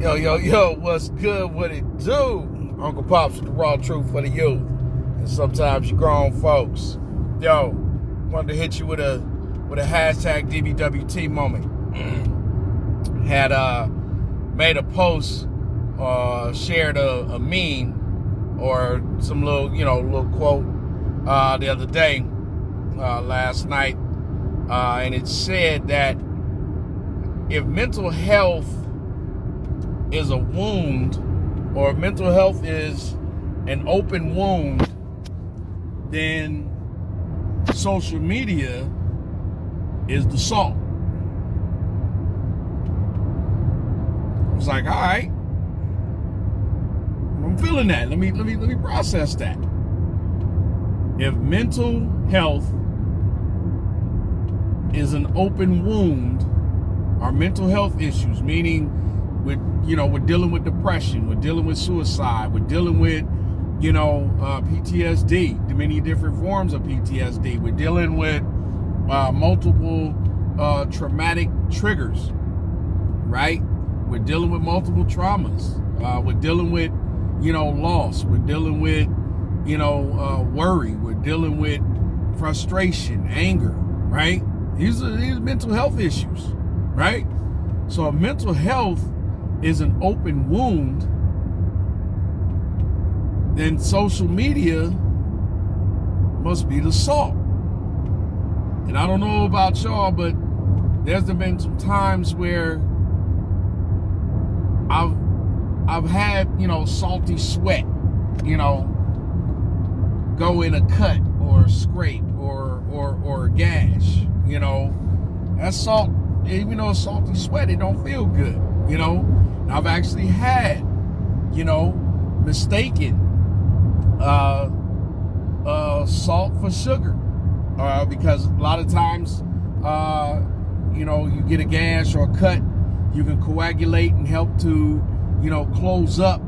Yo, yo, yo, what's good? What it do? Uncle Pops with the raw truth for the youth. And sometimes you grown folks. Yo, wanted to hit you with a hashtag DBWT moment. Had made a post, shared a meme or some little quote the other day, last night, and it said that if mental health is a wound, or mental health is an open wound, then social media is the salt. I was like, all right, I'm feeling that. Let me process that. If mental health is an open wound, our mental health issues, meaning we're dealing with depression, we're dealing with suicide, we're dealing with, PTSD, the many different forms of PTSD. We're dealing with multiple traumatic triggers, right? We're dealing with multiple traumas. We're dealing with, loss. We're dealing with, worry. We're dealing with frustration, anger, right? These are mental health issues, right? So mental health is an open wound, then social media must be the salt. And I don't know about y'all, but there's been some times where I've had, salty sweat, go in a cut or a scrape or a gash, That salt, even though it's salty sweat, it don't feel good, I've actually had, mistaken salt for sugar, because a lot of times, you get a gash or a cut, you can coagulate and help to, close up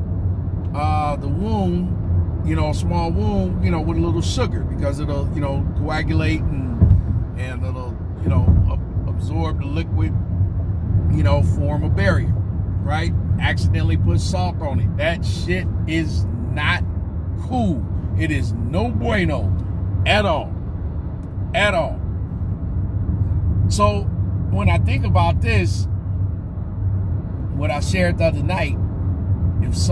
the wound, a small wound, with a little sugar, because it'll, coagulate and it'll, absorb the liquid, form a barrier, right? Accidentally put salt on it. That shit is not cool. It is no bueno at all. At all. So when I think about this, what I shared the other night, if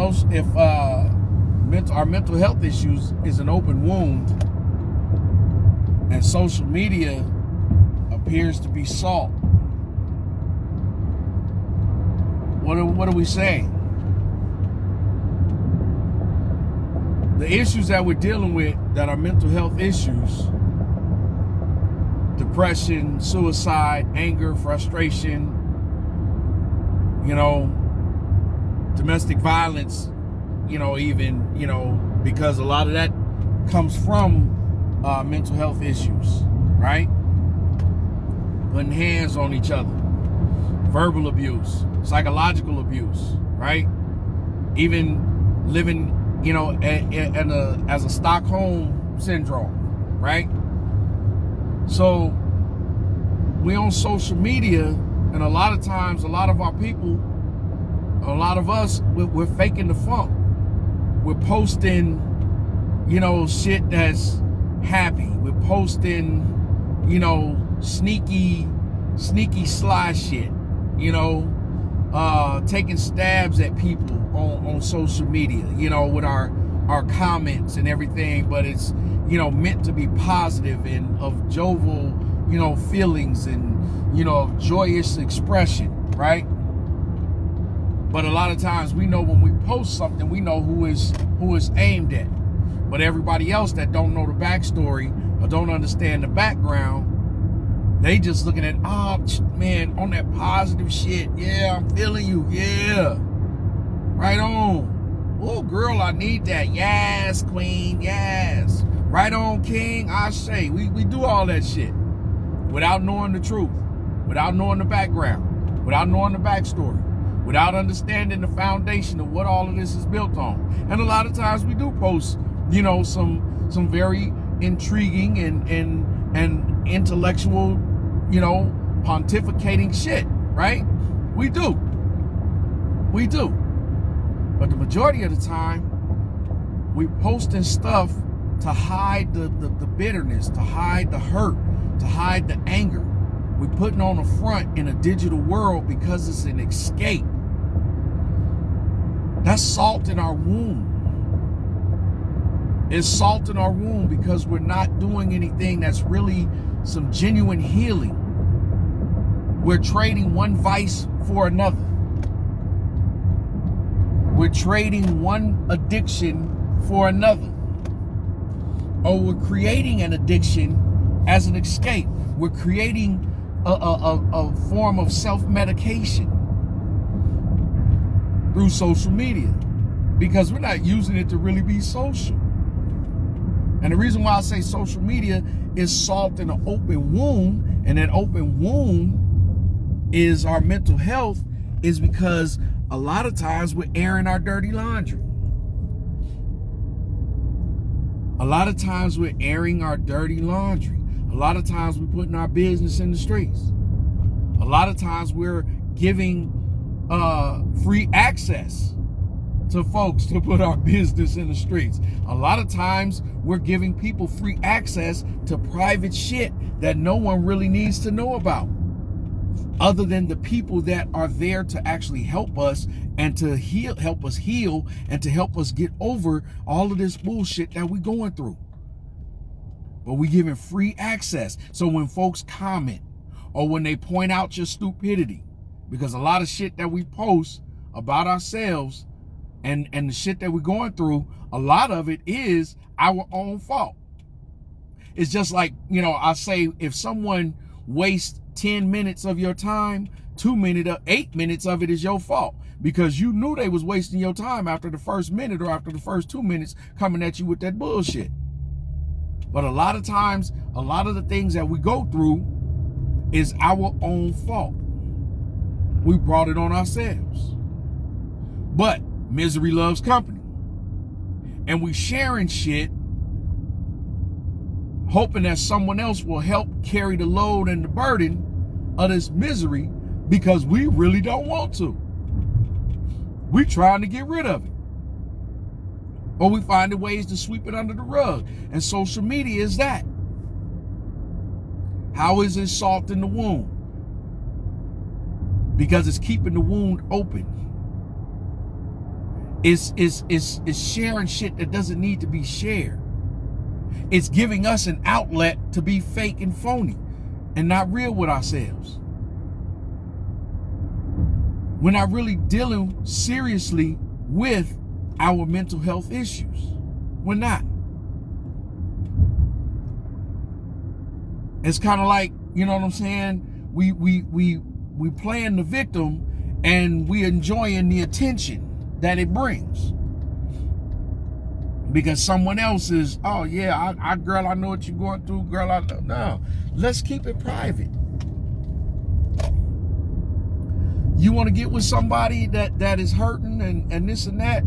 our mental health issues is an open wound and social media appears to be salt, what are we saying? The issues that we're dealing with that are mental health issues, depression, suicide, anger, frustration, domestic violence, even, because a lot of that comes from mental health issues, right? Putting hands on each other, verbal abuse, psychological abuse, right? Even living, as a Stockholm syndrome, right? So we on social media, and a lot of times, a lot of our people, a lot of us, we're faking the funk. We're posting, shit that's happy. We're posting, sneaky sly shit, taking stabs at people on social media, with our comments and everything, but it's, meant to be positive and of jovial, feelings and, of joyous expression, right? But a lot of times we know when we post something, we know who is aimed at. But everybody else that don't know the backstory or don't understand the background, they just looking at, oh, man, on that positive shit. Yeah, I'm feeling you. Yeah. Right on. Oh, girl, I need that. Yes, queen. Yes. Right on, king. I say. We do all that shit without knowing the truth, without knowing the background, without knowing the backstory, without understanding the foundation of what all of this is built on. And a lot of times we do post, some very intriguing and intellectual, pontificating shit, right? We do. We do. But the majority of the time, we posting stuff to hide the bitterness, to hide the hurt, to hide the anger. We're putting on a front in a digital world because it's an escape. That's salt in our wound. It's salt in our wound because we're not doing anything that's really some genuine healing. We're trading one vice for another. We're trading one addiction for another. Or we're creating an addiction as an escape. We're creating a form of self-medication through social media because we're not using it to really be social. And the reason why I say social media is salt in an open wound, and that open wound is our mental health, is because a lot of times we're airing our dirty laundry. A lot of times we're airing our dirty laundry. A lot of times we're putting our business in the streets. A lot of times we're giving free access to folks to put our business in the streets. A lot of times we're giving people free access to private shit that no one really needs to know about, other than the people that are there to actually help us and to help us heal and to help us get over all of this bullshit that we're going through. But we're giving free access. So when folks comment or when they point out your stupidity, because a lot of shit that we post about ourselves and the shit that we're going through, a lot of it is our own fault. It's just like, I say, if someone wastes 10 minutes of your time, 8 minutes of it is your fault, because you knew they was wasting your time after the first minute or after the first 2 minutes coming at you with that bullshit. But a lot of times, a lot of the things that we go through is our own fault. We brought it on ourselves. But misery loves company. And we sharing shit, hoping that someone else will help carry the load and the burden of this misery, because we really don't want to. We trying to get rid of it. Or we finding ways to sweep it under the rug. And social media is that. How is it salt in the wound? Because it's keeping the wound open. It's sharing shit that doesn't need to be shared. It's giving us an outlet to be fake and phony and not real with ourselves. We're not really dealing seriously with our mental health issues. We're not. It's kind of like, you know what I'm saying? We playing the victim and we enjoying the attention that it brings. Because someone else is, oh yeah, girl, I know what you're going through, girl, I know. No, let's keep it private. You want to get with somebody that is hurting and this and that,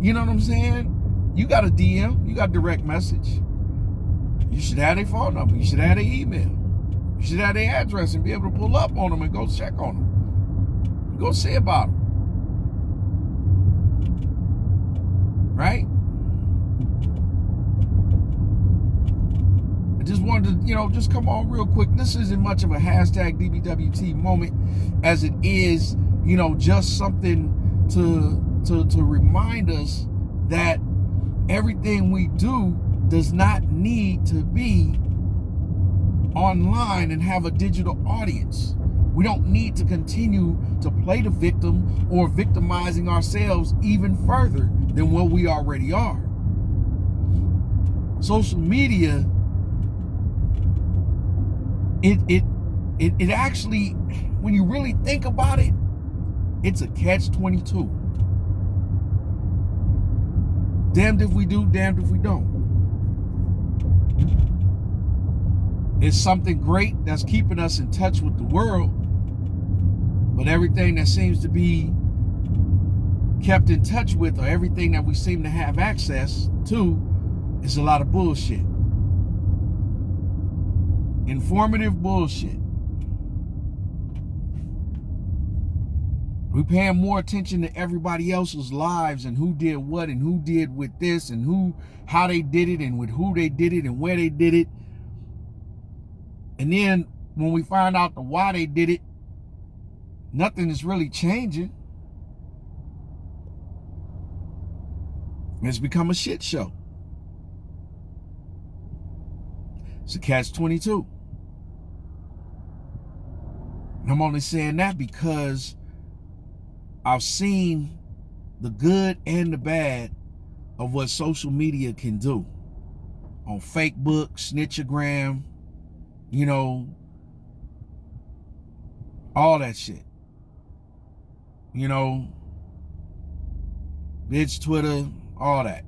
you know what I'm saying? You got a DM, you got a direct message. You should have their phone number, you should have their email, you should have their address and be able to pull up on them and go check on them. Go see about them. Right? I just wanted to, just come on real quick. This isn't much of a hashtag DBWT moment as it is, just something to remind us that everything we do does not need to be online and have a digital audience. We don't need to continue to play the victim or victimizing ourselves even further than what we already are. Social media, it actually, when you really think about it, it's a catch-22. Damned if we do, damned if we don't. It's something great that's keeping us in touch with the world, but everything that seems to be kept in touch with, or everything that we seem to have access to, is a lot of bullshit. Informative bullshit. We're paying more attention to everybody else's lives and who did what and who did with this and how they did it and with who they did it and where they did it. And then when we find out the why they did it, nothing is really changing. It's become a shit show. It's a catch-22. And I'm only saying that because I've seen the good and the bad of what social media can do. On Facebook, Snitchagram, you know, all that shit. You know, bitch, Twitter, all that.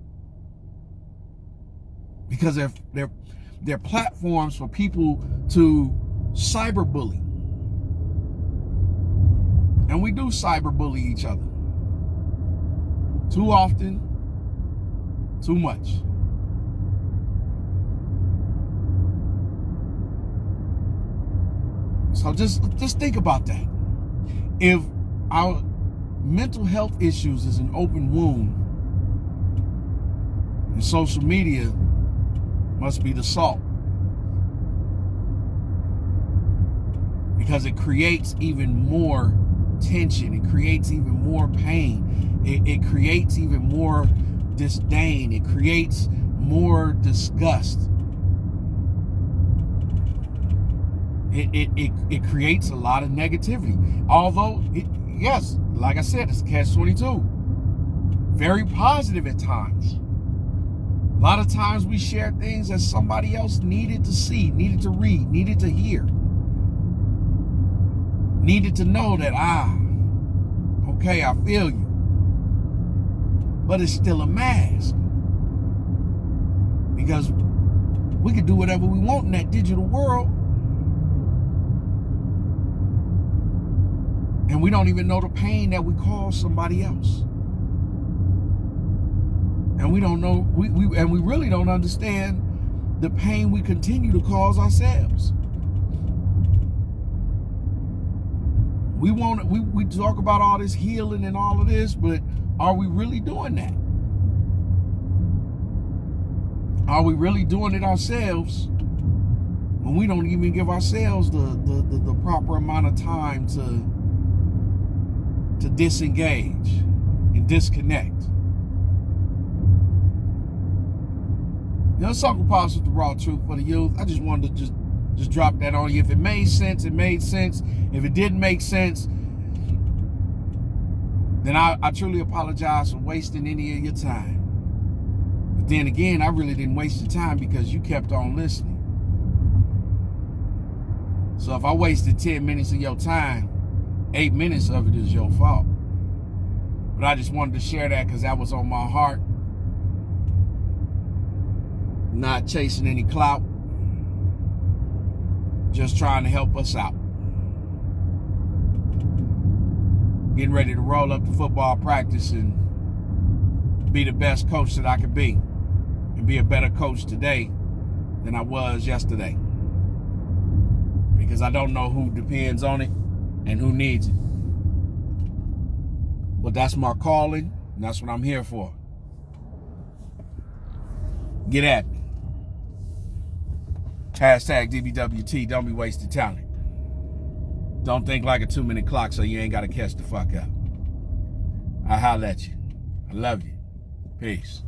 Because they're platforms for people to cyberbully. And we do cyberbully each other. Too often, too much. So just think about that. If our mental health issues is an open wound, and social media must be the salt. Because it creates even more tension. It creates even more pain. It creates even more disdain. It creates more disgust. It creates a lot of negativity. Although, yes, like I said, it's catch-22. Very positive at times. A lot of times we share things that somebody else needed to see, needed to read, needed to hear. Needed to know that, okay, I feel you. But it's still a mask. Because we can do whatever we want in that digital world. And we don't even know the pain that we cause somebody else. And we don't know, we really don't understand the pain we continue to cause ourselves. We talk about all this healing and all of this, but are we really doing that? Are we really doing it ourselves when we don't even give ourselves the proper amount of time to disengage and disconnect? You know, Uncle Pops with the raw truth for the youth. I just wanted to just drop that on you. If it made sense, it made sense. If it didn't make sense, then I truly apologize for wasting any of your time. But then again, I really didn't waste your time because you kept on listening. So if I wasted 10 minutes of your time, 8 minutes of it is your fault. But I just wanted to share that because that was on my heart. Not chasing any clout. Just trying to help us out. Getting ready to roll up to football practice and be the best coach that I could be. And be a better coach today than I was yesterday. Because I don't know who depends on it and who needs it. But that's my calling, and that's what I'm here for. Get at me. Hashtag DBWT, don't be wasting talent. Don't think like a 2-minute clock so you ain't got to catch the fuck up. I holla at you. I love you. Peace.